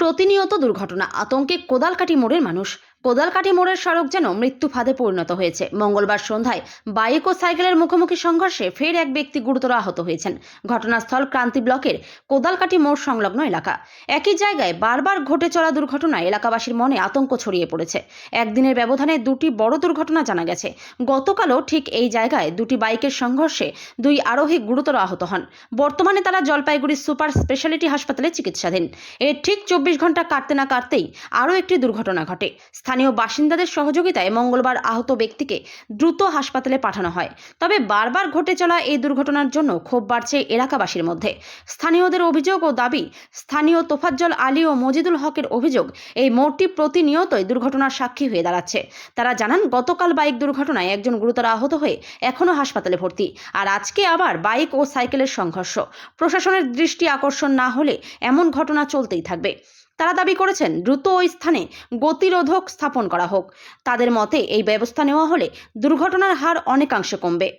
প্রতিনিয়ত দুর্ঘটনা, আতঙ্কে কোদালকাঠি মোড়ের মানুষ। কোদালকাঠি মোড়ের সড়ক যেন মৃত্যু ফাঁদে পরিণত হয়েছে। মঙ্গলবার সন্ধ্যায় বাইক ও সাইকেলের মুখোমুখি সংঘর্ষে ফের এক ব্যক্তি গুরুতর আহত হয়েছেন। ঘটনাস্থল ক্রান্তি ব্লকের কোদালকাঠি মোড় সংলগ্ন এলাকা। একই জায়গায় বারবার ঘটে চলা দুর্ঘটনায় এলাকাবাসীর মনে আতঙ্ক ছড়িয়ে পড়েছে। একদিনের ব্যবধানে দুটি বড় দুর্ঘটনা জানা গেছে। গতকালও ঠিক এই জায়গায় দুটি বাইকের সংঘর্ষে দুই আরোহী গুরুতর আহত হন। বর্তমানে তারা জলপাইগুড়ি সুপার স্পেশালিটি হাসপাতালে চিকিৎসাধীন। এর ঠিক 24 ঘন্টা কাটতে না কাটতেই আরও একটি দুর্ঘটনা ঘটে। স্থানীয় বাসিন্দাদের সহযোগিতায় মঙ্গলবার আহত ব্যক্তিকে দ্রুত হাসপাতালে পাঠানো হয়। তবে বারবার ঘটে চলা এই দুর্ঘটনার জন্য ক্ষোভ বাড়ছে এলাকাবাসীর মধ্যে। স্থানীয়দের অভিযোগ ও দাবি, স্থানীয় তোফাজ্জল আলী ও মজিদুল হকের অভিযোগ, এই মোড়টি প্রতিনিয়তই দুর্ঘটনার সাক্ষী হয়ে দাঁড়াচ্ছে। তারা জানান, গতকাল বাইক দুর্ঘটনায় একজন গুরুতর আহত হয়ে এখনও হাসপাতালে ভর্তি, আর আজকে আবার বাইক ও সাইকেলের সংঘর্ষ। প্রশাসনের দৃষ্টি আকর্ষণ না হলে এমন ঘটনা চলতেই থাকবে। তারা দাবি করেছেন, দ্রুত ওই স্থানে গতিরোধক স্থাপন করা হোক। তাদের মতে এই ব্যবস্থা নেওয়া হলে দুর্ঘটনার হার অনেকাংশে কমবে।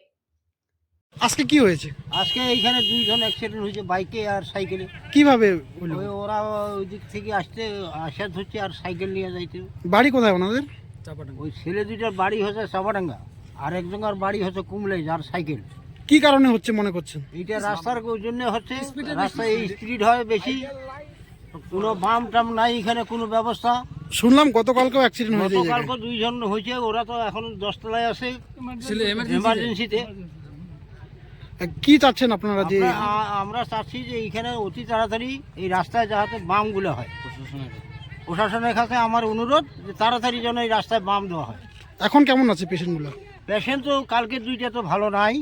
আজকে কি হয়েছে? আজকে এইখানে দুইজন অ্যাক্সিডেন্ট হয়েছে, বাইকে আর সাইকেলে। কিভাবে হলো? ওরা ওই দিক থেকে আসা ধরছে আর সাইকেল নিয়ে যাইতে। বাড়ি কোথায় ওনাদের? ওই ছেলে দুইটার বাড়ি হচ্ছে চাপাডাঙ্গা, আর একজনের বাড়ি হচ্ছে কুমলাই, যার সাইকেল। কি কারণে হচ্ছে মনে করছেন? এইটা রাস্তার জন্য হচ্ছে, রাস্তায় স্পিড হয় বেশি, কোনো বাম টাম নাই এখানে কোনো ব্যবস্থা। শুনলাম গতকালকেও অ্যাক্সিডেন্ট হয়েছে। গতকালকে দুইজন হয়েছে, ওরা তো এখন 10 তলায় আছে এমার্জেন্সিতে। কি চাচ্ছেন আপনারা? যে আমরা চাচ্ছি যে এইখানে অতি তাড়াতাড়ি এই রাস্তায় যাতে বামগুলো হয়। প্রশাসনের কাছে আমার অনুরোধ যে তাড়াতাড়ি যেন এই রাস্তায় বাম দেওয়া হয়। এখন কেমন আছে পেশেন্টগুলো? পেশেন্ট তো কালকে দুইটা তো ভালো নাই,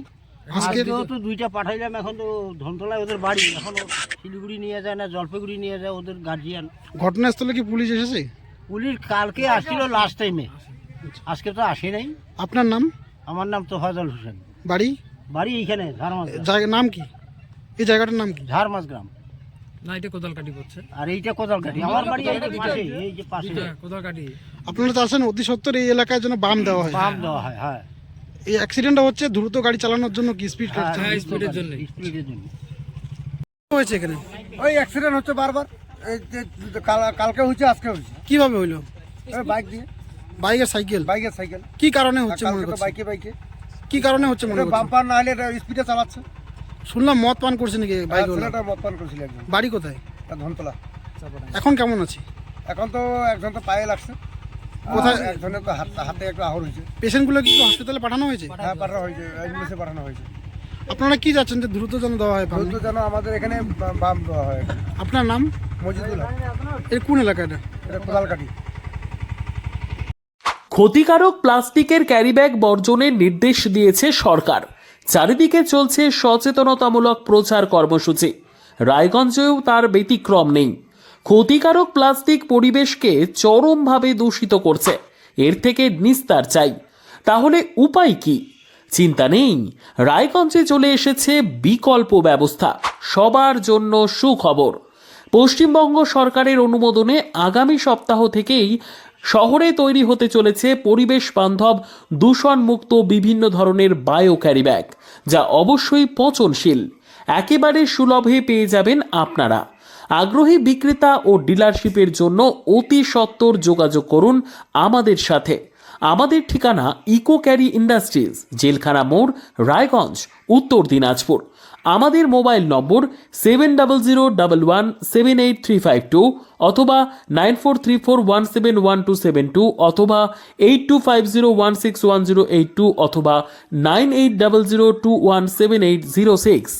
আজকে আজকেও তো দুইটা পাঠাইলাম। এখন তো ধনতলায় ওদের বাড়ি, এখন শিলিগুড়ি নিয়ে যায় না জলপাইগুড়ি নিয়ে যায় ওদের গার্জিয়ান। ঘটনাস্থলে কি পুলিশ এসেছে? পুলিশ কালকে আসছিল লাস্ট টাইমে, আজকে তো আসে নাই। আপনার নাম? আমার নাম তোফাজ্জল হোসেন। বাড়ি? বাড়ি এইখানে ঝাড়মাছ। জায়গার নাম কি? এই জায়গাটার নাম কি? ঝাড়মাছ গ্রাম। না, এটা কোদালকাঠি পড়ছে। আর এইটা কোদালকাঠি। আমার বাড়ি এই যে পাশে, এই যে পাশে কোদালকাঠি। আপনারা চাচ্ছেন অতি সত্বর এই এলাকায় যেন বাম দেওয়া হয়? বাম দেওয়া হয়, হ্যাঁ। এই অ্যাক্সিডেন্টটা হচ্ছে দ্রুত গাড়ি চালানোর জন্য কি স্পিড হ্যাঁ, স্পিডের জন্য। স্পিডের জন্য হয়েছে এখানে? ওই অ্যাক্সিডেন্ট হচ্ছে বারবার। এই যে কালকে হয়েছে, আজকে হয়েছে। কিভাবে হইলো? ওই বাইক দিয়ে, বাইকের সাইকেল? বাইকের সাইকেল। কি কারণে হচ্ছে মনে কালকে তো করছেন? বাইকে কি কারণে হচ্ছে মনে করছেন? বাম্পার না হলে স্পিডে চালাচ্ছে। শুনলাম মদ পান করছে নাকি বাইক? ছেলেটা মদ পান করেছিল একজন। বাড়ি কোথায়? ধনতলা। এখন কেমন আছে? এখন তো একজন তো পায়ে লাগছে, কোথায়? একজনের তো হাতে একটু আহর হয়েছে। পেশেন্টগুলো কি হসপিটালে পাঠানো হয়েছে? হ্যাঁ, পাঠানো হয়েছে, অ্যাম্বুলেন্সে পাঠানো হয়েছে। আপনারা কি যাচ্ছেন যে দ্রুত যেন দেওয়া হয়? দ্রুত যেন আমাদের এখানে বাম দেওয়া হয়। আপনার নাম? মজিদুল হক। এর কোন এলাকা এটা? এটা কোদালকাঠি। ক্ষতিকারক প্লাস্টিকের ক্যারিব্যাগ বর্জনের নির্দেশ দিয়েছে সরকার। চারিদিকে চলছে সচেতনতামূলক প্রচার কর্মসূচি। রায়গঞ্জেও তার ব্যতিক্রম নেই। ক্ষতিকারক প্লাস্টিক পরিবেশকে চরমভাবে দূষিত করছে। এর থেকে নিস্তার চাই। তাহলে উপায় কি? চিন্তা নেই, রায়গঞ্জে চলে এসেছে বিকল্প ব্যবস্থা। সবার জন্য সুখবর। পশ্চিমবঙ্গ সরকারের অনুমোদনে আগামী সপ্তাহ থেকেই শহরে তৈরি হতে চলেছে পরিবেশ বান্ধব দূষণমুক্ত বিভিন্ন ধরনের বায়ো ক্যারিব্যাগ, যা অবশ্যই পচনশীল। একেবারে সুলভে পেয়ে যাবেন আপনারা। আগ্রহী বিক্রেতা ও ডিলারশিপের জন্য অতি সত্বর যোগাযোগ করুন আমাদের সাথে। আমাদের ঠিকানা ইকো ক্যারি ইন্ডাস্ট্রিজ, জেলখানা মোড়, রায়গঞ্জ, উত্তর দিনাজপুর। আমাদের মোবাইল নম্বর 7001178352 অথবা 9434171272 অথবা 8250161082 অথবা 9800217806।